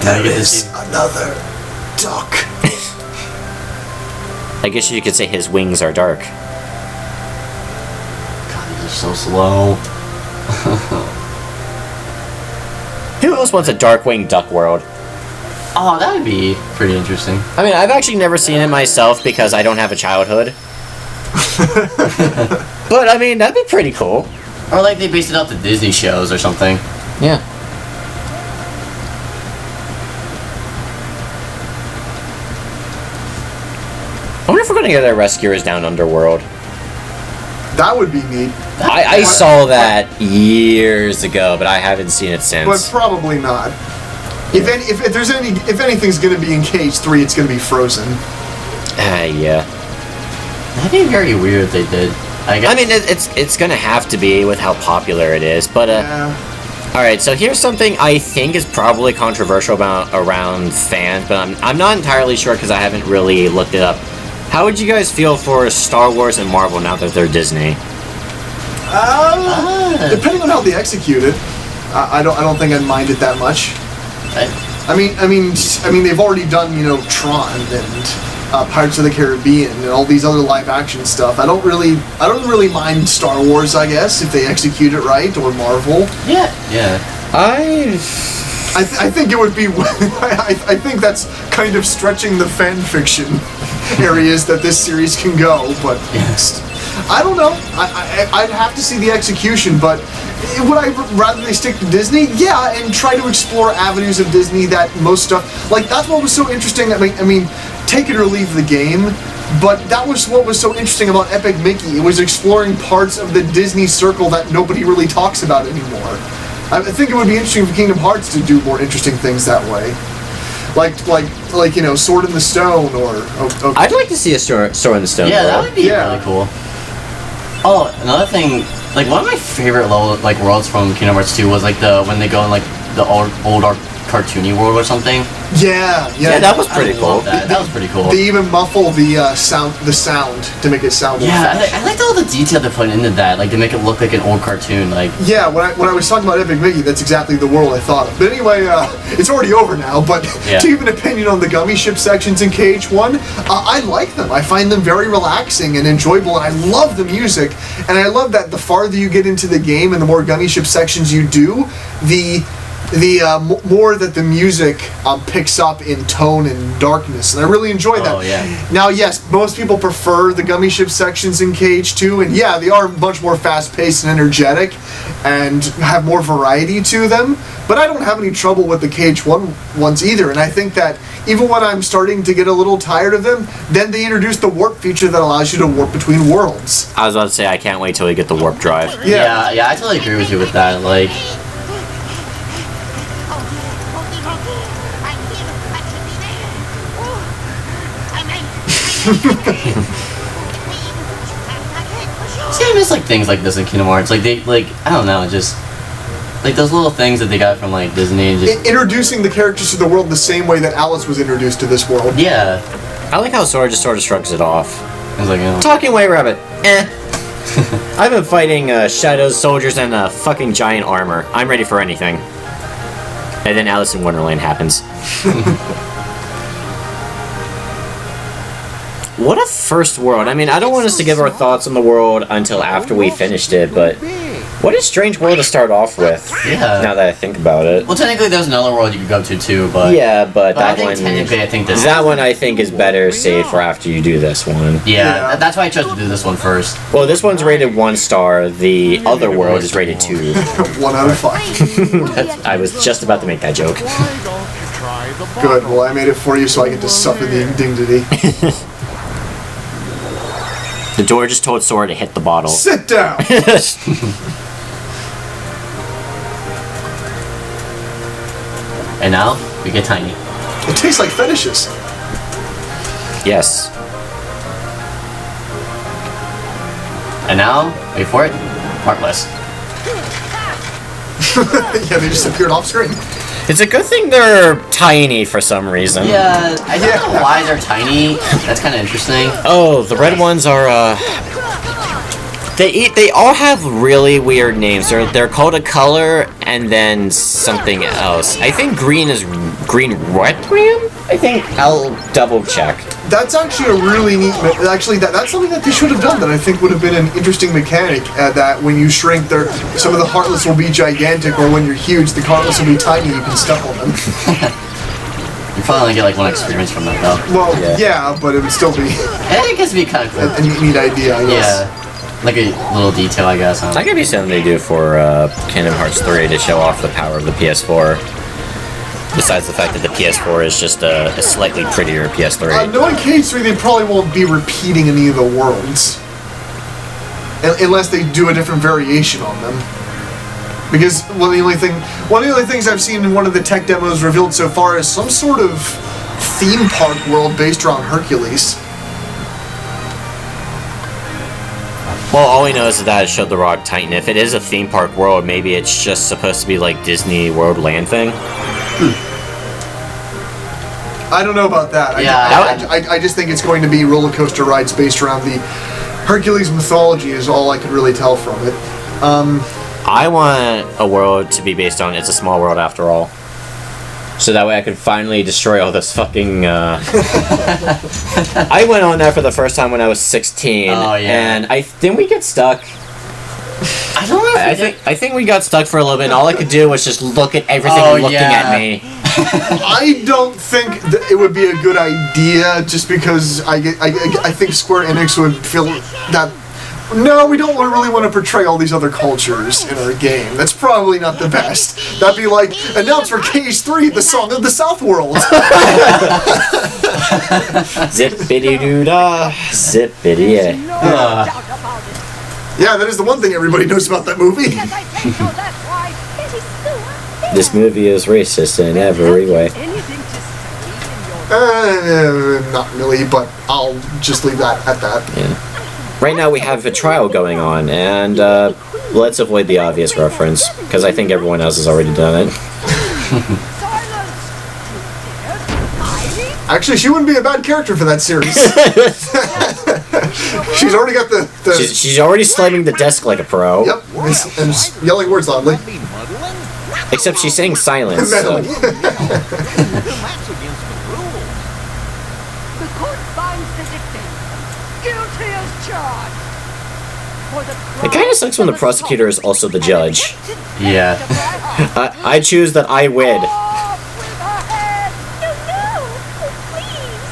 There is another duck. I guess you could say his wings are dark. God, he's so slow. Who else wants a Darkwing Duck world? Oh, that would be pretty interesting. I mean, I've actually never seen it myself because I don't have a childhood. But, I mean, that'd be pretty cool. Or like they based it off the Disney shows or something. Yeah. I wonder if we're gonna get our rescuers down Underworld. That would be neat. I saw that years ago, but I haven't seen it since. But probably not. If anything's gonna be in KH3, it's gonna be Frozen. Yeah. That'd be very weird if they did. I mean, it's gonna have to be with how popular it is, but Yeah. all right. So here's something I think is probably controversial around fans, but I'm not entirely sure because I haven't really looked it up. How would you guys feel for Star Wars and Marvel now that they're Disney? Depending on how they execute it, I don't think I'd mind it that much. I mean, they've already done Tron and Pirates of the Caribbean and all these other live action stuff. I don't really mind Star Wars, I guess, if they execute it right, or Marvel. Yeah. I think it would be. I think that's kind of stretching the fan fiction areas that this series can go, but I don't know. I'd have to see the execution, but would I rather they stick to Disney? Yeah, and try to explore avenues of Disney that most stuff like that's what was so interesting. I mean, take it or leave the game. But that was what was so interesting about Epic Mickey. It was exploring parts of the Disney circle that nobody really talks about anymore. I think it would be interesting for Kingdom Hearts to do more interesting things that way, like Sword in the Stone or. I'd like to see a Sword in the Stone. Yeah, that would be really cool. Oh, another thing, like one of my favorite worlds from Kingdom Hearts 2 was when they go in the old cartoony world or something. Yeah, that was pretty cool. That was pretty cool. They even muffle the sound to make it sound. Yeah, I liked all the detail they put into that, like to make it look like an old cartoon. Yeah, when I was talking about Epic Mickey, that's exactly the world I thought of. But anyway, it's already over now. But to give an opinion on the gummy ship sections in KH1, I like them. I find them very relaxing and enjoyable, and I love the music. And I love that the farther you get into the game and the more gummy ship sections you do, the more that the music picks up in tone and darkness, and I really enjoy that. Oh, yeah. Now, yes, most people prefer the gummy ship sections in KH2, and yeah, they are much more fast-paced and energetic, and have more variety to them, but I don't have any trouble with the KH1 ones either, and I think that even when I'm starting to get a little tired of them, then they introduce the warp feature that allows you to warp between worlds. I was about to say, I can't wait till we get the warp drive. Yeah, I totally agree with you with that. See, I miss things like this in Kingdom Hearts. I don't know, just those little things that they got from Disney. Just introducing the characters to the world the same way that Alice was introduced to this world. Yeah. I like how Sora just sort of shrugs it off. It's Talking White Rabbit. I've been fighting shadows, soldiers, and fucking giant armor. I'm ready for anything. And then Alice in Wonderland happens. What a first world. I mean, I don't want us to give our thoughts on the world until after we finished it, but what a strange world to start off with. Yeah. Now that I think about it. Well, technically, there's another world you could go to too, but yeah, but that one. Technically, I think that one I think is better saved for after you do this one. Yeah, that's why I chose to do this one first. Well, this one's rated 1 star. The other world is rated 2. 1 out of 5. I was just about to make that joke. Good. Well, I made it for you, so I get to suffer the indignity. The door just told Sora to hit the bottle. Sit down! And now, we get Tiny. It tastes like fetishes. Yes. And now, wait for it, Heartless. Yeah, they just appeared off screen. It's a good thing they're tiny for some reason. Yeah, I don't know why they're tiny. That's kind of interesting. Oh, the red ones are, They all have really weird names. They're called a color and then something else. I think green is green requiem. I think I'll double check. That's actually a really neat. Actually, that's something that they should have done. That I think would have been an interesting mechanic. That when you shrink, some of the Heartless will be gigantic, or when you're huge, the Heartless will be tiny. You can step on them. You probably only get like one experience from that though. Well, yeah, but it would still be It gets to be kind of cool. a neat idea. I guess. Yeah, like a little detail, I guess. Huh? That could be something they do for Kingdom Hearts 3 to show off the power of the PS4. Besides the fact that the PS4 is just a slightly prettier PS3. Knowing KH3, they probably won't be repeating any of the worlds. Unless they do a different variation on them. Because one of the only things I've seen in one of the tech demos revealed so far is some sort of theme park world based around Hercules. Well, all we know is that it showed the Rock Titan. If it is a theme park world, maybe it's just supposed to be like Disney World Land thing. I don't know about that. Yeah, I just think it's going to be roller coaster rides based around the Hercules mythology is all I could really tell from it. I want a world to be based on It's a Small World After All. So that way I could finally destroy all this fucking, I went on there for the first time when I was 16. Oh, yeah. And didn't we get stuck? I don't know. I think we got stuck for a little bit, and all I could do was just look at everything looking at me. I don't think that it would be a good idea, just because I think Square Enix would feel that. No, we don't really want to portray all these other cultures in our game. That's probably not the best. That'd be like, announce for KH3, the song of the South World. Zippity-doo-dah, zippity-yay. Yeah, that is the one thing everybody knows about that movie. This movie is racist in every way. Not really, but I'll just leave that at that. Yeah. Right now we have a trial going on, and let's avoid the obvious reference, because I think everyone else has already done it. Actually, she wouldn't be a bad character for that series. She's already got the She's already slamming the desk like a pro. Yep, and yelling words loudly. Except she's saying silence. So. The court finds the defendant guilty as charged. It kind of sucks when the prosecutor is also the judge. Yeah. I choose that I win.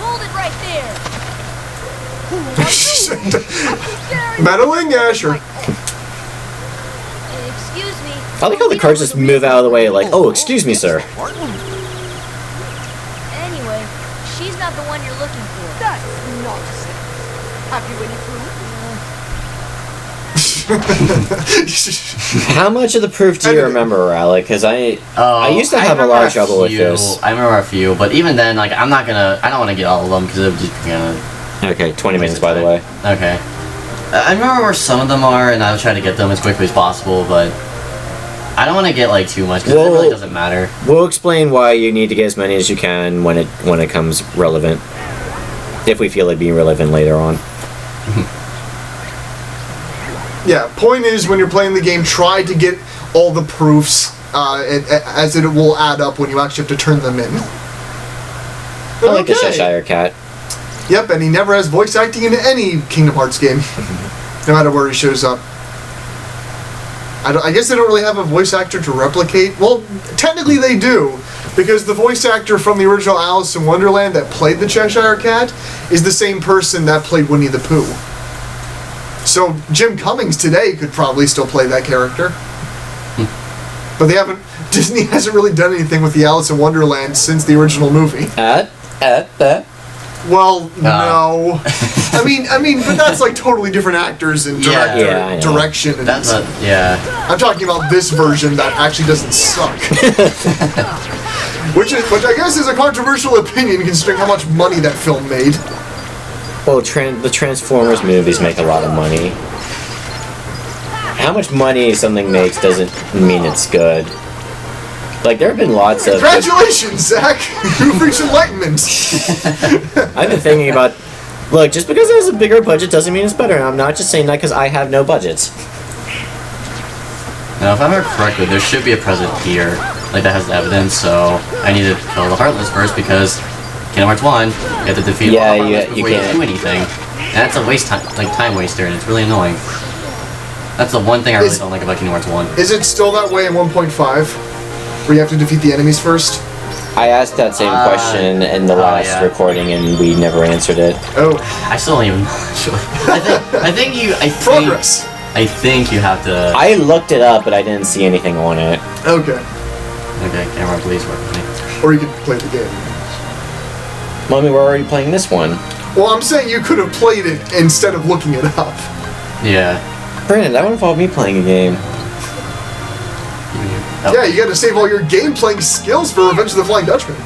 Hold it right there. Meddling? Yeah, sure. Excuse me. I like how the cards just move out of the way like, oh, excuse me, sir. Anyway, she's not the one you're looking for. That's nonsense. Have you any proof? How much of the proof do you remember, Alec? Because I used to have a lot of trouble with this. I remember a few, but even then, like, I don't want to get all of them, because it would just be gonna... Okay, 20 minutes, by the way. Okay. I remember where some of them are, and I'll try to get them as quickly as possible, but I don't want to get, like, too much, because it really doesn't matter. We'll explain why you need to get as many as you can when it comes relevant. If we feel it being relevant later on. Yeah, point is, when you're playing the game, try to get all the proofs, as it will add up when you actually have to turn them in. I like the Cheshire Cat. Yep, and he never has voice acting in any Kingdom Hearts game, no matter where he shows up. I guess they don't really have a voice actor to replicate. Well, technically they do, because the voice actor from the original Alice in Wonderland that played the Cheshire Cat is the same person that played Winnie the Pooh. So Jim Cummings today could probably still play that character. But they haven't. Disney hasn't really done anything with the Alice in Wonderland since the original movie. Well, no. I mean, but that's like totally different actors and direction. And That's a... Yeah. I'm talking about this version that actually doesn't suck. which I guess is a controversial opinion considering how much money that film made. Well, the Transformers movies make a lot of money. How much money something makes doesn't mean it's good. Like, there have been lots of... Congratulations, Zach! You've reached enlightenment! I've been thinking about Look, just because it has a bigger budget doesn't mean it's better. And I'm not just saying that because I have no budget. Now, if I remember correctly, there should be a present here, like that has the evidence. So I need to kill the Heartless first because Kingdom Hearts 1, you have to defeat Yeah, all the Heartless you before you can't. do anything. And that's a time waster, and it's really annoying. That's the one thing I really don't like about Kingdom Hearts 1. Is it still that way in 1.5? Where you have to defeat the enemies first? I asked that same question in the last yeah. recording and we never answered it. Oh, I still don't even know, actually. I think progress. I think you have to... I looked it up, but I didn't see anything on it. Okay. Okay, camera, please work with me. Or you could play the game. Well, I mean, we're already playing this one. Well, I'm saying you could have played it instead of looking it up. Yeah. Brandon, that would involve me playing a game. Oh. Yeah, you gotta save all your game playing skills for Revenge of the Flying Dutchman.